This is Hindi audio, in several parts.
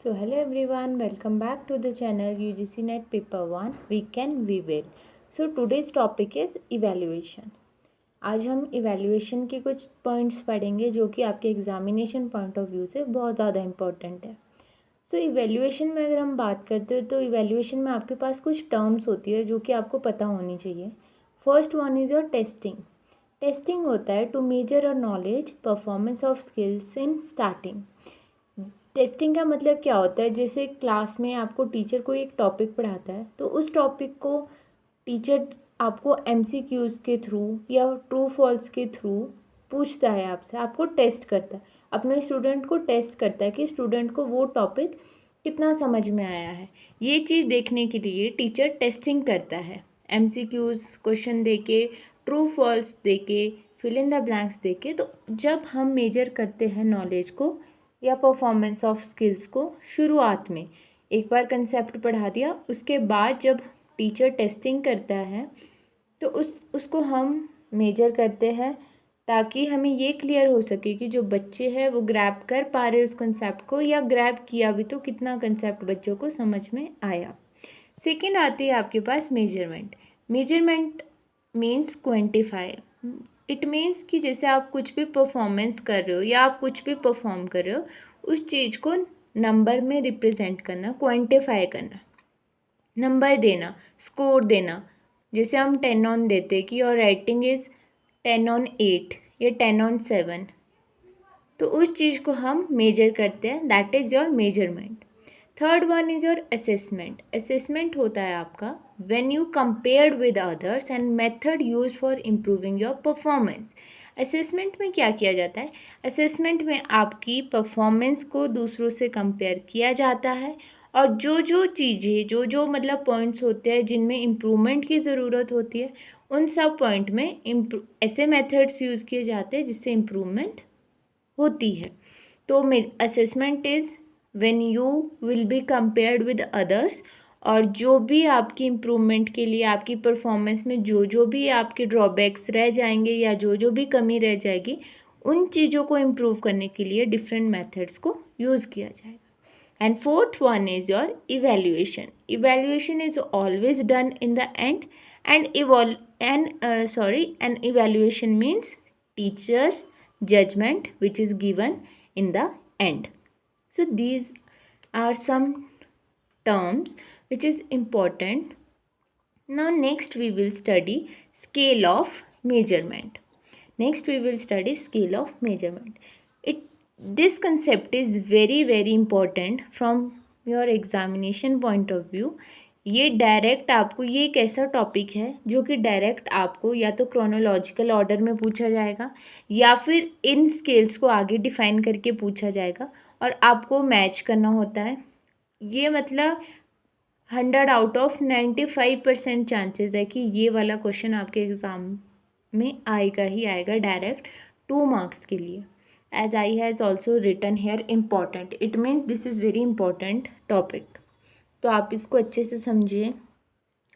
So hello everyone, welcome back to the channel UGC Net Paper 1 We Can We Will. So today's topic is evaluation. आज हम evaluation के कुछ पॉइंट्स पढ़ेंगे जो कि आपके एग्जामिनेशन पॉइंट ऑफ व्यू से बहुत ज़्यादा इम्पोर्टेंट है. सो इवेल्यूएशन में अगर हम बात करते हो तो इवेल्यूएशन में आपके पास कुछ टर्म्स होती है जो कि आपको पता होनी चाहिए. First one is your testing. Testing होता है to measure your knowledge performance of skills in starting. Testing का मतलब क्या होता है, जैसे क्लास में आपको टीचर कोई एक टॉपिक पढ़ाता है तो उस टॉपिक को टीचर आपको एमसीक्यूज़ के थ्रू या ट्रू फॉल्स के थ्रू पूछता है, आपसे आपको टेस्ट करता है, अपने स्टूडेंट को टेस्ट करता है कि स्टूडेंट को वो टॉपिक कितना समझ में आया है. ये चीज़ देखने के लिए टीचर टेस्टिंग करता है. एमसीक्यूज़ क्वेश्चन देके, ट्रू फॉल्स देके, फिल इन द ब्लैंक्स देके. तो जब हम मेजर करते हैं नॉलेज को या परफॉर्मेंस ऑफ स्किल्स को शुरुआत में, एक बार कंसेप्ट पढ़ा दिया, उसके बाद जब टीचर टेस्टिंग करता है तो उसको हम मेजर करते हैं ताकि हमें ये क्लियर हो सके कि जो बच्चे हैं वो ग्रैब कर पा रहे उस कंसेप्ट को, या ग्रैब किया भी तो कितना कंसेप्ट बच्चों को समझ में आया. सेकेंड आती है आपके पास measurement. Measurement means quantify. It means कि जैसे आप कुछ भी परफॉर्मेंस कर रहे हो या आप कुछ भी परफॉर्म कर रहे हो, उस चीज़ को नंबर में रिप्रेजेंट करना, क्वान्टिफाई करना, नंबर देना, स्कोर देना. जैसे हम 10 on देते कि योर राइटिंग इज़ 10 on 8 या 10 on 7, तो उस चीज़ को हम मेजर करते हैं. That is your measurement. Third one is your assessment. Assessment होता है आपका when you compared with others and method used for improving your performance. Assessment में क्या किया जाता है? असेसमेंट में आपकी परफॉर्मेंस को दूसरों से कंपेयर किया जाता है और जो चीज़ें जो मतलब पॉइंट्स होते हैं जिनमें इम्प्रूवमेंट की ज़रूरत होती है, उन सब पॉइंट में ऐसे मेथड्स यूज़ किए जाते हैं जिससे इम्प्रूवमेंट होती है. तो assessment is when you will be compared with others, और जो भी आपकी इम्प्रूवमेंट के लिए आपकी परफॉर्मेंस में जो भी आपके ड्रॉबैक्स रह जाएंगे या जो भी कमी रह जाएगी, उन चीज़ों को इम्प्रूव करने के लिए डिफरेंट मेथड्स को यूज़ किया जाएगा. And fourth one is your evaluation. Evaluation is always done in the end and evaluation means teachers judgment which is given in the end. So these are some terms which is important. Now next we will study scale of measurement. This concept is very important from your examination point of view. ये डायरेक्ट आपको, ये एक ऐसा टॉपिक है जो कि डायरेक्ट आपको या तो क्रोनोलॉजिकल ऑर्डर में पूछा जाएगा या फिर इन स्केल्स को आगे डिफाइन करके पूछा जाएगा और आपको मैच करना होता है. ये मतलब 100 आउट ऑफ 95% चांसेस है कि ये वाला क्वेश्चन आपके एग्ज़ाम में आएगा ही आएगा डायरेक्ट 2 मार्क्स के लिए. As I has also written here important, it means this is very important topic. तो आप इसको अच्छे से समझिए.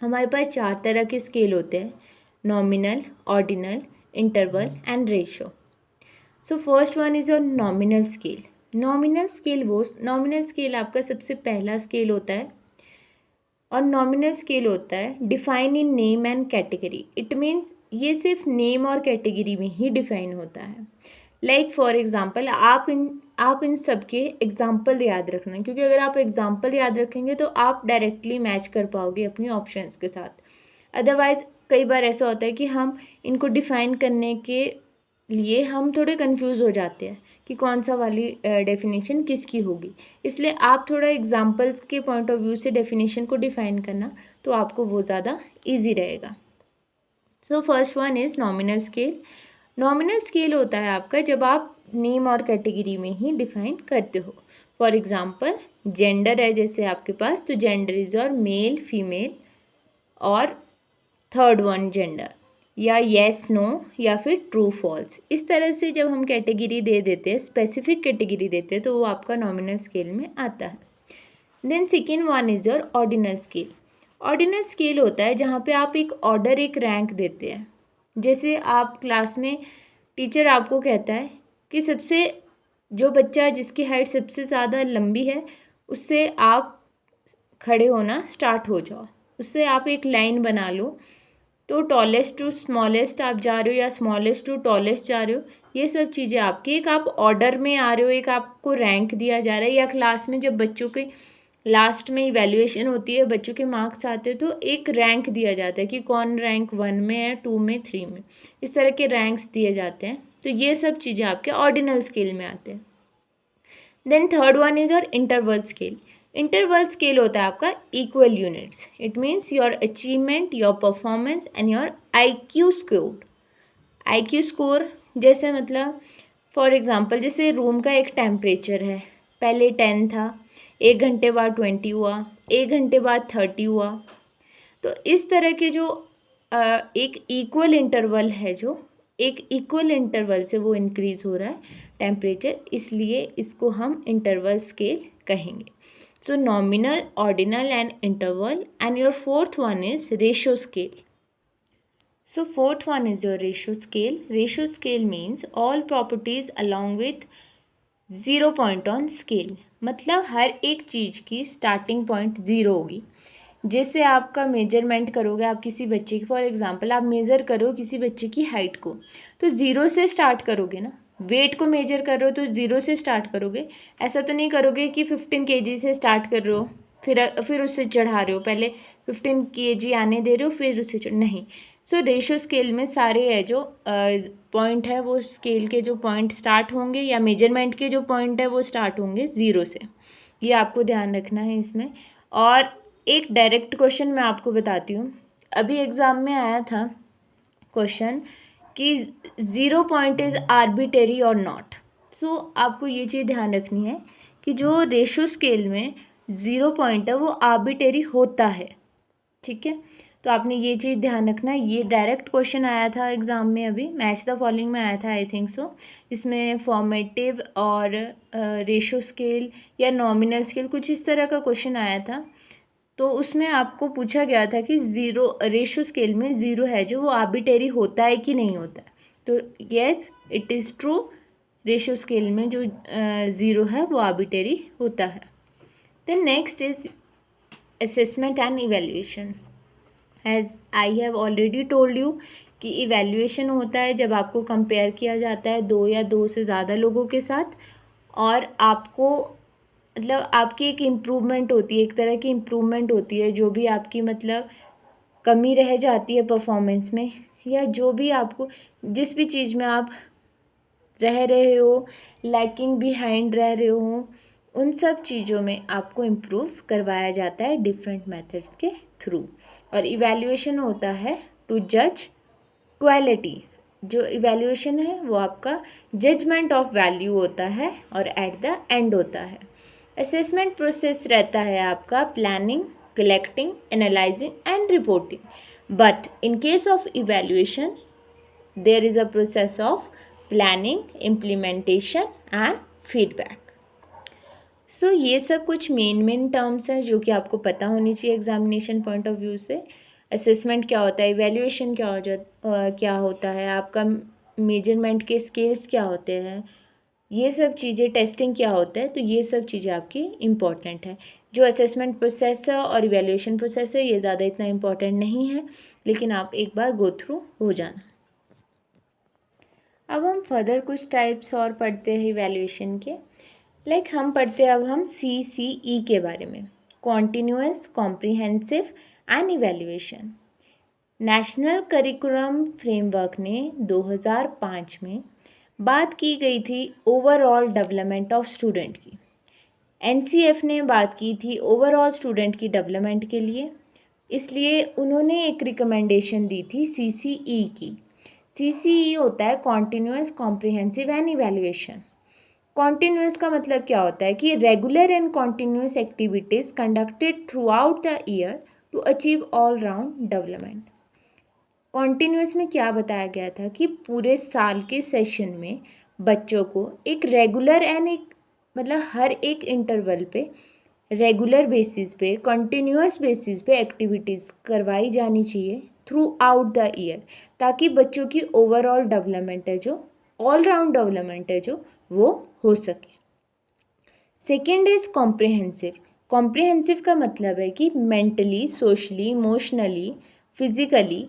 हमारे पास 4 तरह के स्केल होते हैं: nominal, ordinal, interval and ratio. So first one is your nominal scale. Nominal scale आपका सबसे पहला स्केल होता है और नॉमिनल स्केल होता है define in name and category. It means ये सिर्फ नेम और कैटेगरी में ही डिफाइन होता है. लाइक फॉर एग्ज़ाम्पल, आप इन सब के एग्ज़ाम्पल याद रखना, क्योंकि अगर आप एग्ज़ाम्पल याद रखेंगे तो आप डायरेक्टली मैच कर पाओगे अपनी ऑप्शंस के साथ. अदरवाइज़ कई बार ऐसा होता है कि हम इनको डिफ़ाइन करने के लिए हम थोड़े कंफ्यूज हो जाते हैं कि कौन सा वाली डेफिनेशन किसकी होगी. इसलिए आप थोड़ा एग्ज़ाम्पल्स के पॉइंट ऑफ व्यू से डेफिनेशन को डिफ़ाइन करना, तो आपको वो ज़्यादा ईजी रहेगा. So first one is nominal scale. Nominal scale होता है आपका जब आप नेम और कैटेगरी में ही डिफाइन करते हो. फॉर एग्ज़ाम्पल, जेंडर है जैसे आपके पास, तो gender is your male, female और थर्ड वन जेंडर, या येस नो या फिर ट्रू फॉल्स. इस तरह से जब हम कैटेगरी दे देते हैं, स्पेसिफिक कैटेगरी देते हैं, तो वो आपका नॉमिनल स्केल में आता है. Then second one is your ordinal scale. Ordinal scale होता है जहाँ पे आप एक ऑर्डर, एक रैंक देते हैं. जैसे आप क्लास में टीचर आपको कहता है कि सबसे जो बच्चा जिसकी हाइट सबसे ज़्यादा लंबी है उससे आप खड़े होना स्टार्ट हो जाओ। उससे आप एक लाइन बना लो, तो टॉलेस्ट टू स्मॉलेस्ट आप जा रहे हो या स्मॉलेस्ट टू टॉलेस्ट जा रहे हो, ये सब चीज़ें आपकी, एक आप ऑर्डर में आ रहे हो, एक आपको रैंक दिया जा रहा है। या क्लास में जब बच्चों के लास्ट में इवैल्यूएशन होती है, बच्चों के मार्क्स आते हैं, तो एक रैंक दिया जाता है कि कौन रैंक 1 में है, 2 में, 3 में, इस तरह के रैंक्स दिए जाते हैं। तो ये सब चीज़ें आपके ऑर्डिनल स्केल में आते हैं। Then third one is your interval scale. Interval scale होता है आपका equal units. It means your achievement, your performance and your IQ score. IQ score जैसे मतलब फॉर एग्जांपल, जैसे रूम का एक टेम्परेचर है, पहले 10 था, 1 घंटे बाद 20 हुआ, 1 घंटे बाद 30 हुआ। तो इस तरह के जो एक इक्वल इंटरवल है, जो एक इक्वल इंटरवल से वो इंक्रीज हो रहा है टेम्परेचर, इसलिए इसको हम इंटरवल स्केल कहेंगे। सो nominal, ordinal and interval. And your fourth one is ratio scale. So fourth one is your ratio scale. Ratio scale means all properties along with 0 point on scale. मतलब हर एक चीज़ की स्टार्टिंग पॉइंट 0 होगी। जैसे आपका मेजरमेंट करोगे आप किसी बच्चे की, फॉर एग्जांपल आप मेज़र करो किसी बच्चे की हाइट को, तो 0 से स्टार्ट करोगे ना। वेट को मेजर कर रहे हो तो 0 से स्टार्ट करोगे। ऐसा तो नहीं करोगे कि 15 kg से स्टार्ट कर रहे हो फिर उससे चढ़ा रहे हो, पहले 15 kg आने दे रहे हो फिर उससे नहीं। सो रेशियो स्केल में सारे है जो पॉइंट है, वो स्केल के जो पॉइंट स्टार्ट होंगे या मेजरमेंट के जो पॉइंट है वो स्टार्ट होंगे 0 से। ये आपको ध्यान रखना है इसमें। और एक डायरेक्ट क्वेश्चन मैं आपको बताती हूँ, अभी एग्ज़ाम में आया था क्वेश्चन कि 0 पॉइंट इज़ आर्बिटरी और नॉट। सो आपको ये चीज़ ध्यान रखनी है कि जो रेशियो स्केल में 0 पॉइंट है वो आर्बिटरी होता है, ठीक है। तो आपने ये चीज़ ध्यान रखना है। ये डायरेक्ट क्वेश्चन आया था एग्ज़ाम में, अभी मैच द फॉलोइंग में आया था आई थिंक सो। इसमें फॉर्मेटिव और रेशियो स्केल या नॉमिनल स्केल कुछ इस तरह का क्वेश्चन आया था। तो उसमें आपको पूछा गया था कि रेशियो स्केल में 0 है जो वो आर्बिटरी होता है कि नहीं होता है। तो yes it is true, ratio scale में जो 0 है वो आर्बिटरी होता है। Then next is assessment and evaluation. As I have already told you कि इवैल्यूएशन होता है जब आपको कंपेयर किया जाता है 2 या 2 से ज़्यादा लोगों के साथ, और आपको मतलब आपकी एक इम्प्रूवमेंट होती है, एक तरह की इम्प्रूवमेंट होती है। जो भी आपकी मतलब कमी रह जाती है परफॉर्मेंस में, या जो भी आपको जिस भी चीज़ में आप रह रहे हो, लैकिंग बिहाइंड रह रहे हो, उन सब चीज़ों में आपको इम्प्रूव करवाया जाता है डिफरेंट मेथड्स के थ्रू। और इवैल्यूएशन होता है टू जज क्वालिटी। जो इवैल्यूएशन है वो आपका जजमेंट ऑफ वैल्यू होता है और एट द एंड होता है। असेसमेंट प्रोसेस रहता है आपका planning, collecting, analysing and reporting. But in case of evaluation there is a process of planning, implementation and feedback. So ये सब कुछ मेन टर्म्स हैं जो कि आपको पता होनी चाहिए एग्जामिनेशन पॉइंट ऑफ व्यू से। असेसमेंट क्या होता है, इवैल्यूएशन क्या होता है, आपका मेजरमेंट के स्केल्स क्या होते हैं, ये सब चीज़ें, टेस्टिंग क्या होता है, तो ये सब चीज़ें आपकी इम्पॉर्टेंट है। जो असेसमेंट प्रोसेस है और इवैल्यूएशन प्रोसेस है ये ज़्यादा इतना इम्पॉर्टेंट नहीं है, लेकिन आप एक बार गो थ्रू हो जाना। अब हम फर्दर कुछ टाइप्स और पढ़ते हैं इवैल्यूएशन के। हम पढ़ते हैं अब हम CCE के बारे में, continuous, comprehensive and evaluation. National curriculum framework ने 2005 में बात की गई थी ओवरऑल डेवलपमेंट ऑफ स्टूडेंट की। NCF ने बात की थी ओवरऑल स्टूडेंट की डेवलपमेंट के लिए, इसलिए उन्होंने एक रिकमेंडेशन दी थी CCE की। CCE होता है continuous, comprehensive and evaluation. Continuous का मतलब क्या होता है कि regular and continuous activities conducted throughout the year to achieve all round development. Continuous में क्या बताया गया था कि पूरे साल के सेशन में बच्चों को एक रेगुलर एंड एक मतलब हर एक इंटरवल पे रेगुलर बेसिस पे, कंटिन्यूअस बेसिस पे एक्टिविटीज़ करवाई जानी चाहिए थ्रू आउट द ईयर, ताकि बच्चों की ओवरऑल डेवलपमेंट है जो ऑल राउंड डेवलपमेंट है जो वो हो सके। Second is comprehensive. कॉम्प्रिहेंसिव का मतलब है कि mentally, socially, emotionally, physically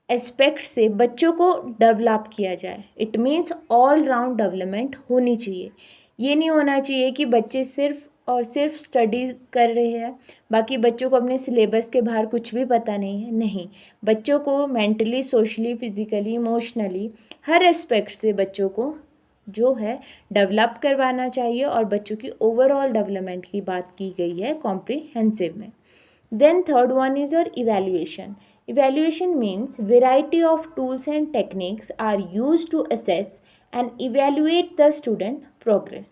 aspect से बच्चों को डेवलप किया जाए। It means all round development होनी चाहिए। ये नहीं होना चाहिए कि बच्चे सिर्फ और सिर्फ स्टडी कर रहे हैं, बाकी बच्चों को अपने सिलेबस के बाहर कुछ भी पता नहीं है। नहीं, बच्चों को मेंटली, सोशली, फिजिकली, इमोशनली हर एस्पेक्ट से बच्चों को जो है डेवलप करवाना चाहिए, और बच्चों की ओवरऑल डेवलपमेंट की बात की गई है कॉम्प्रिहेंसिव में। Then third one is your evaluation. Evaluation means variety of tools and techniques are used to assess and evaluate the student progress.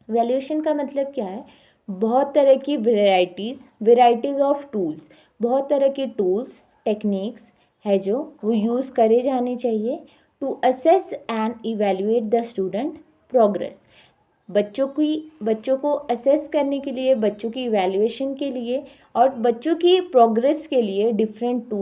Evaluation का मतलब क्या है? बहुत तरह की वेराइटीज़ ऑफ टूल्स, बहुत तरह के टूल्स, टेक्निक्स है जो वो यूज़ करे जाने चाहिए to assess and evaluate the student progress. बच्चों को असेस करने के लिए, बच्चों की इवैल्यूएशन के लिए और बच्चों की प्रोग्रेस के लिए डिफरेंट टूल